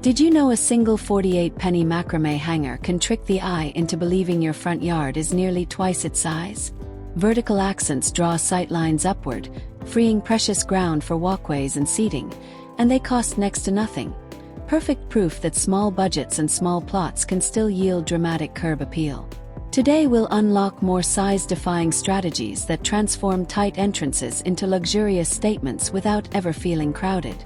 Did you know a single 48-penny macrame hanger can trick the eye into believing your front yard is nearly twice its size? Vertical accents draw sight lines upward, freeing precious ground for walkways and seating, and they cost next to nothing. Perfect proof that small budgets and small plots can still yield dramatic curb appeal. Today we'll unlock more size-defying strategies that transform tight entrances into luxurious statements without ever feeling crowded.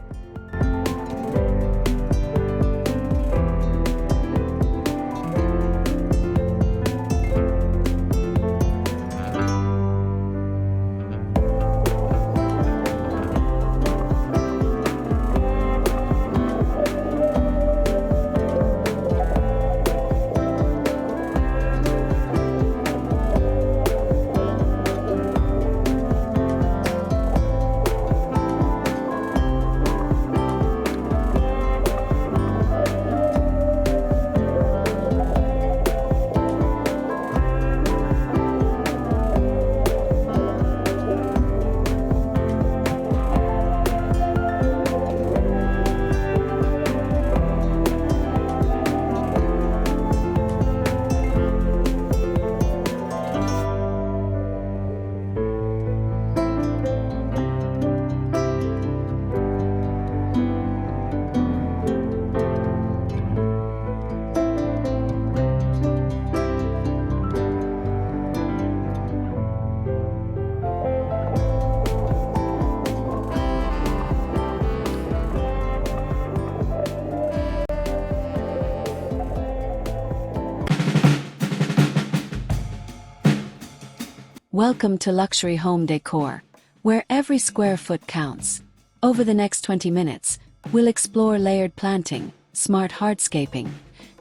Welcome to Luxury Home Decor, where every square foot counts. Over the next 20 minutes, we'll explore layered planting, smart hardscaping,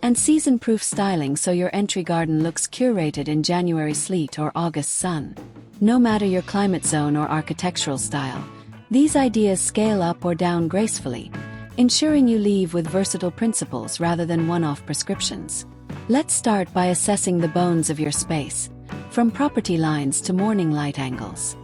and season-proof styling so your entry garden looks curated in January sleet or August sun. No matter your climate zone or architectural style, these ideas scale up or down gracefully, ensuring you leave with versatile principles rather than one-off prescriptions. Let's start by assessing the bones of your space, from property lines to morning light angles.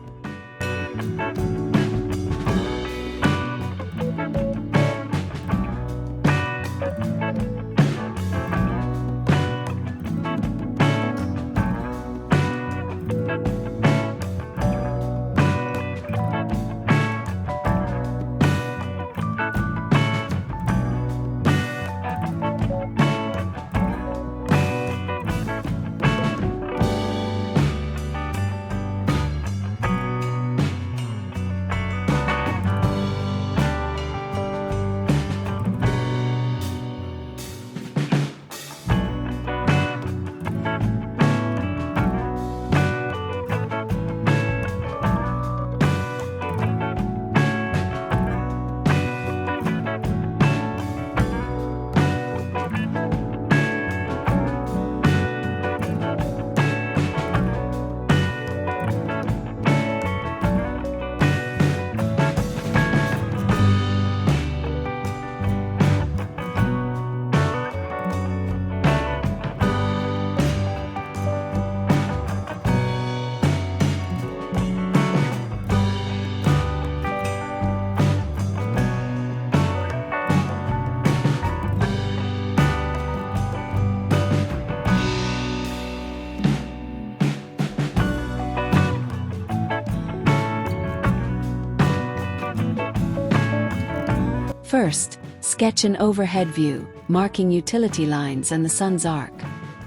First, sketch an overhead view, marking utility lines and the sun's arc.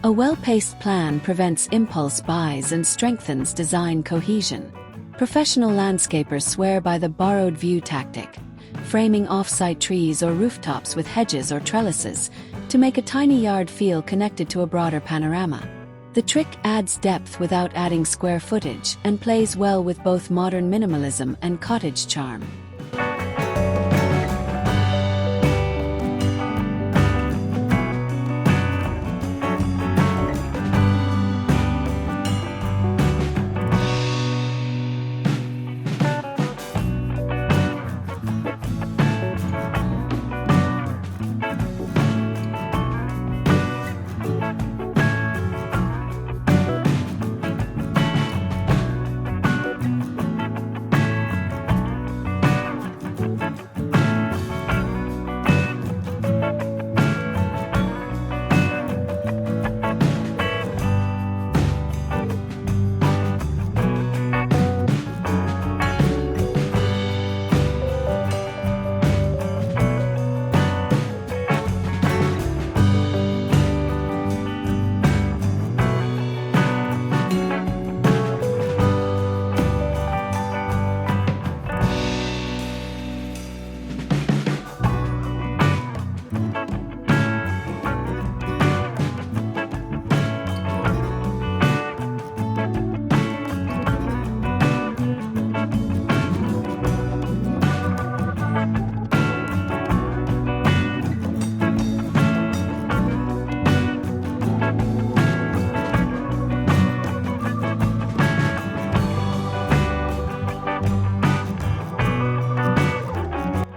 A well-paced plan prevents impulse buys and strengthens design cohesion. Professional landscapers swear by the borrowed view tactic, framing off-site trees or rooftops with hedges or trellises to make a tiny yard feel connected to a broader panorama. The trick adds depth without adding square footage and plays well with both modern minimalism and cottage charm.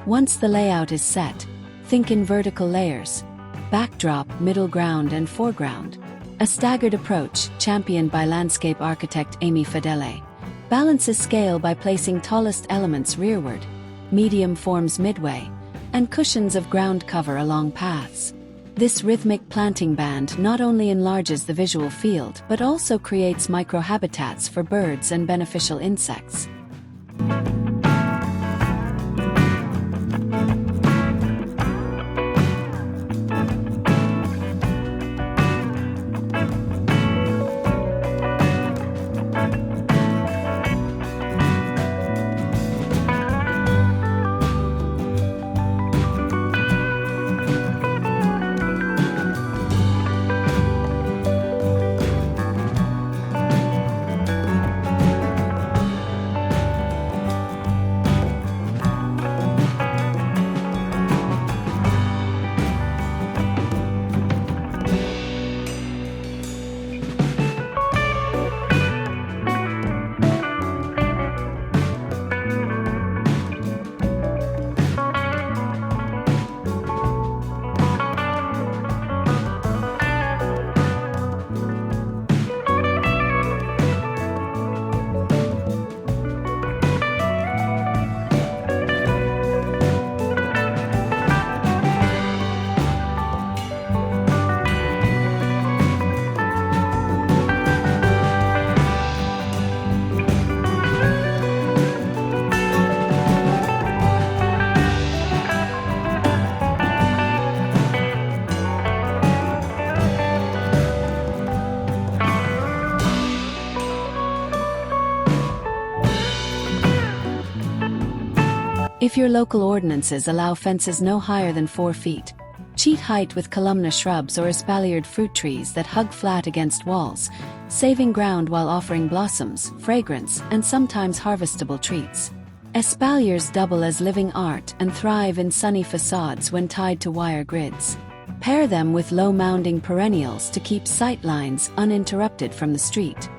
Once the layout is set, think in vertical layers: backdrop, middle ground, and foreground. A staggered approach, championed by landscape architect Amy Fedele, balances scale by placing tallest elements rearward, medium forms midway, and cushions of ground cover along paths. This rhythmic planting band not only enlarges the visual field but also creates microhabitats for birds and beneficial insects. If your local ordinances allow fences no higher than 4 feet, cheat height with columnar shrubs or espaliered fruit trees that hug flat against walls, saving ground while offering blossoms, fragrance, and sometimes harvestable treats. Espaliers double as living art and thrive in sunny facades when tied to wire grids. Pair them with low-mounding perennials to keep sight lines uninterrupted from the street.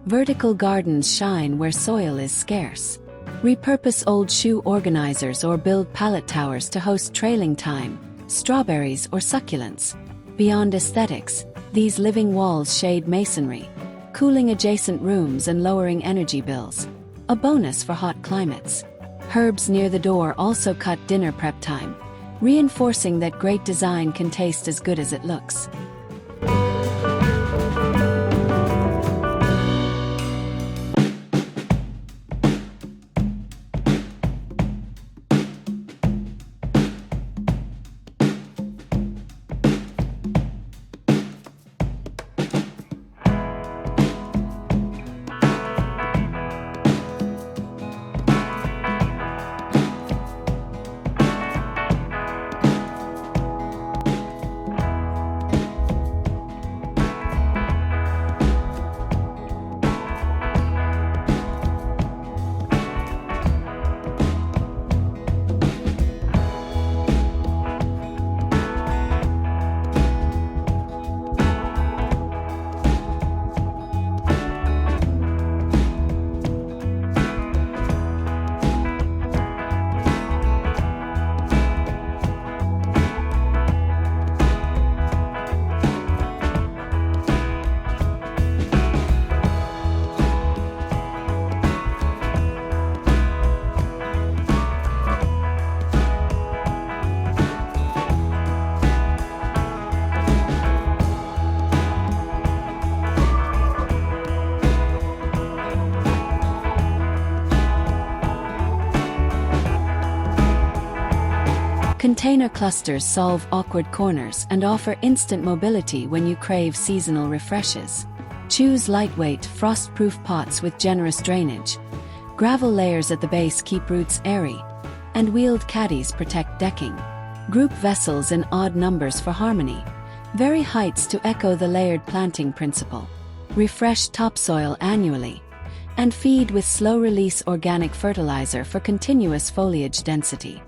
Vertical gardens shine where soil is scarce. Repurpose old shoe organizers or build pallet towers to host trailing thyme, strawberries, or succulents. Beyond aesthetics, these living walls shade masonry, cooling adjacent rooms and lowering energy bills. A bonus for hot climates. Herbs near the door also cut dinner prep time, reinforcing that great design can taste as good as it looks. Container clusters solve awkward corners and offer instant mobility when you crave seasonal refreshes. Choose lightweight, frost-proof pots with generous drainage. Gravel layers at the base keep roots airy, and wheeled caddies protect decking. Group vessels in odd numbers for harmony. Vary heights to echo the layered planting principle. Refresh topsoil annually. And feed with slow-release organic fertilizer for continuous foliage density.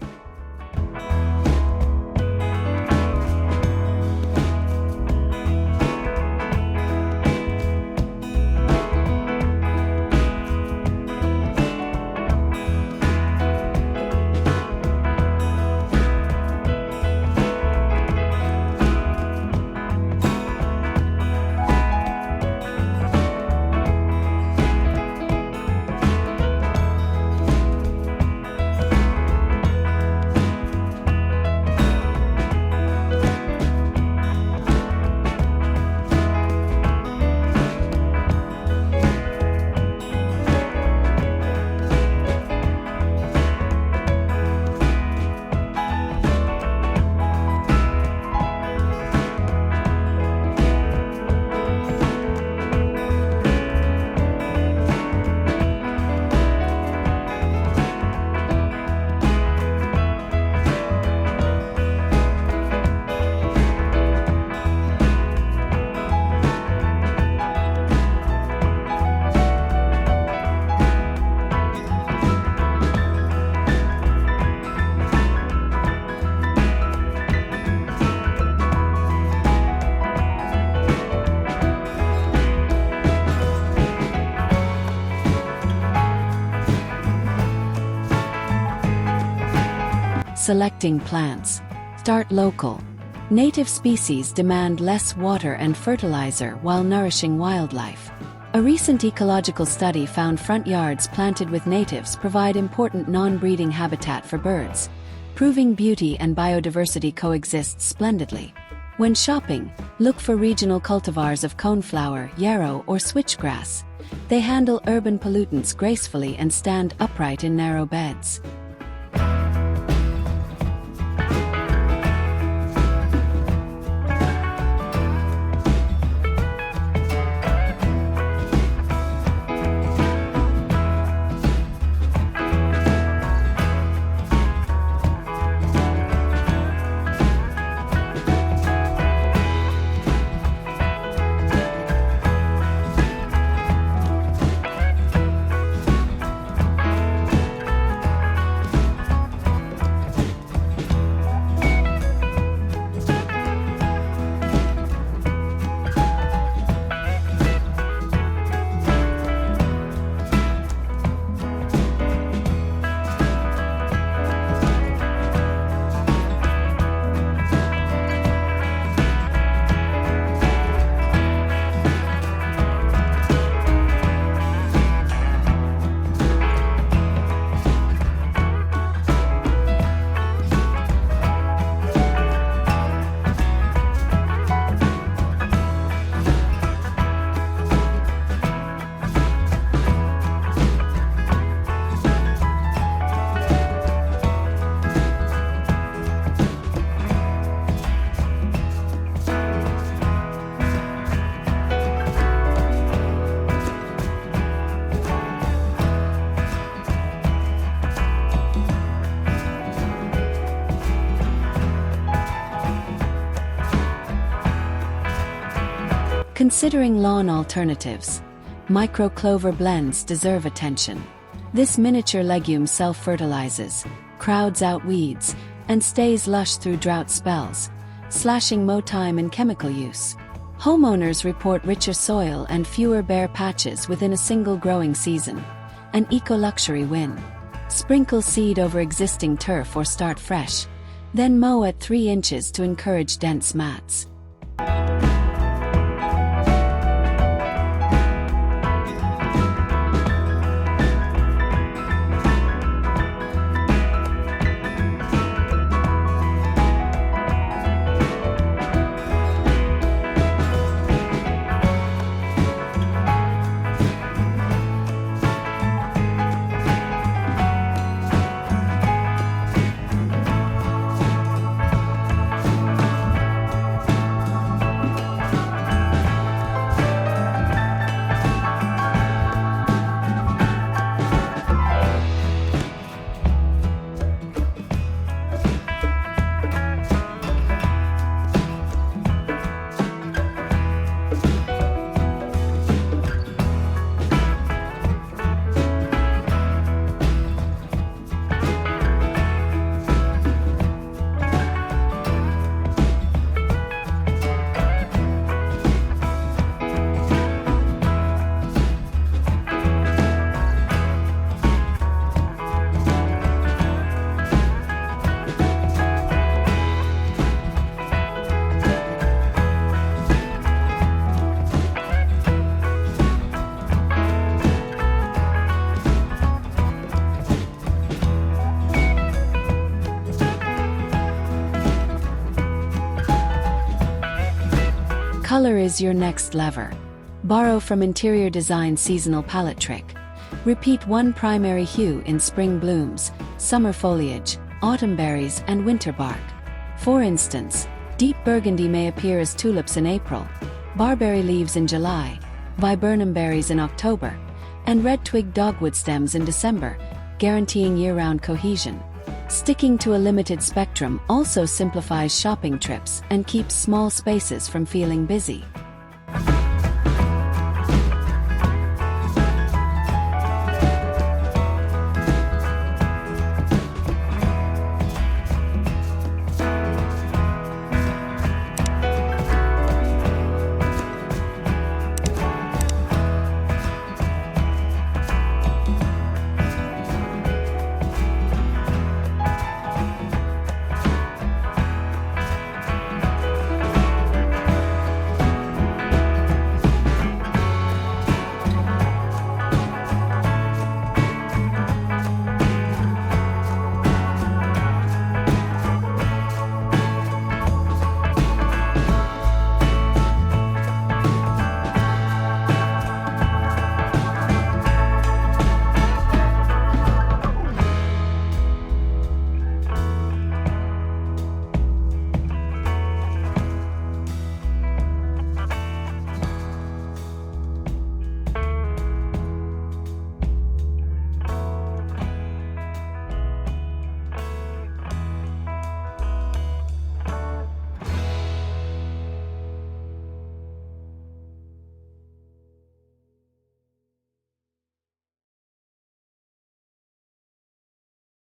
Selecting plants. Start local. Native species demand less water and fertilizer while nourishing wildlife. A recent ecological study found front yards planted with natives provide important non-breeding habitat for birds, proving beauty and biodiversity coexist splendidly. When shopping, look for regional cultivars of coneflower, yarrow, or switchgrass. They handle urban pollutants gracefully and stand upright in narrow beds. Considering lawn alternatives, micro-clover blends deserve attention. This miniature legume self-fertilizes, crowds out weeds, and stays lush through drought spells, slashing mow time and chemical use. Homeowners report richer soil and fewer bare patches within a single growing season. An eco-luxury win. Sprinkle seed over existing turf or start fresh, then mow at 3 inches to encourage dense mats. Color is your next lever. Borrow from interior design seasonal palette trick. Repeat one primary hue in spring blooms, summer foliage, autumn berries, and winter bark. For instance, deep burgundy may appear as tulips in April, barberry leaves in July, viburnum berries in October, and red twig dogwood stems in December, guaranteeing year-round cohesion. Sticking to a limited spectrum also simplifies shopping trips and keeps small spaces from feeling busy.